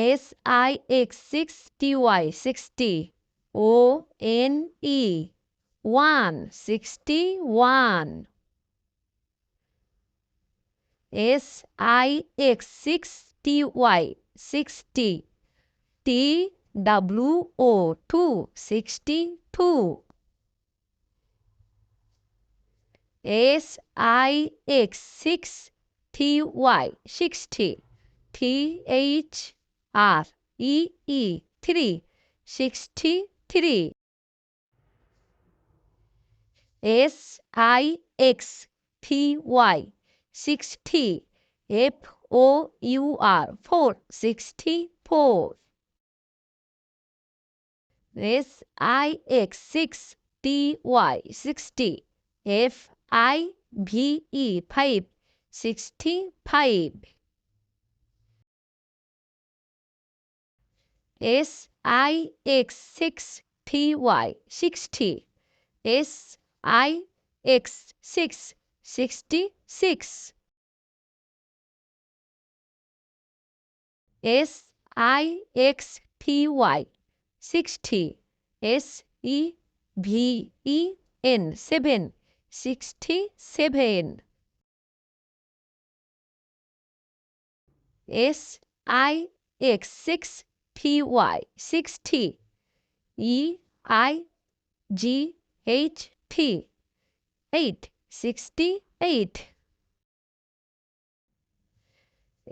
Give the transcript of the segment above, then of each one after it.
SIX60Y 60 ONE 161 SIX60Y 60 TWO 62 SIX6TY 60 THREE 3 63 SIXTY 60 FOUR 4 64 SIX6DY 60 FIVE 5 65 SIX6TY 60 SIX6 66 SIXTY 60 SEVEN 7 67 SIX6TY 60 EIGHT 8 68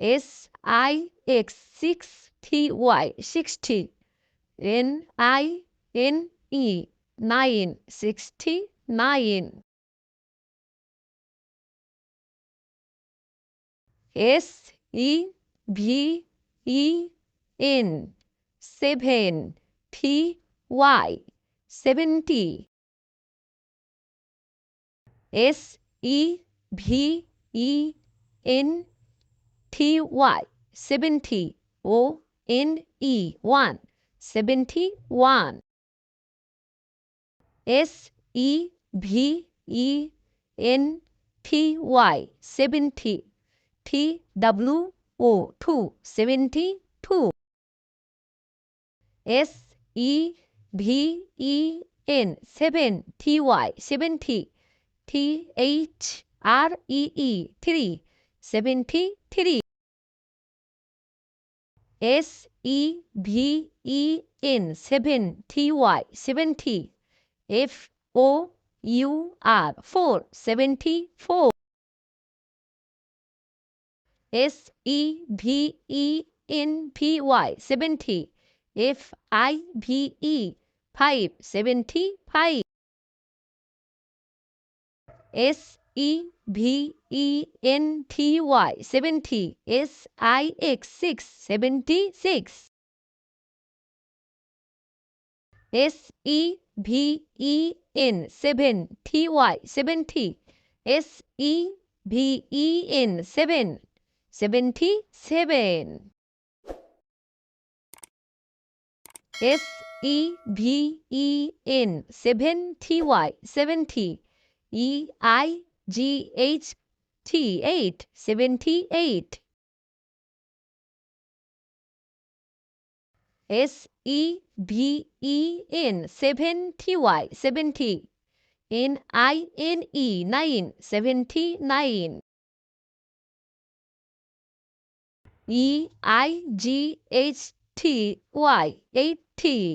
SIX6TY 60 NINE 9 69 SEVEN 7 TY 70 SEVEN TY 70 ONE 1 71 SEVEN TY 70 TWO 2 72 SEVEN 7 TY 70 THREE 3 73 SEVEN 7 TY 70 FOUR 4 74 SEVENPY 70 FIVE 5 75 SEVENTY 70 SIX 6 76 SEVEN 7 TY 70 SEVEN 7 77 SEVEN 7 TY 70 EIGHT 8 78 SEVEN 7 TY 70 NINE 9 79 EIGHTY 80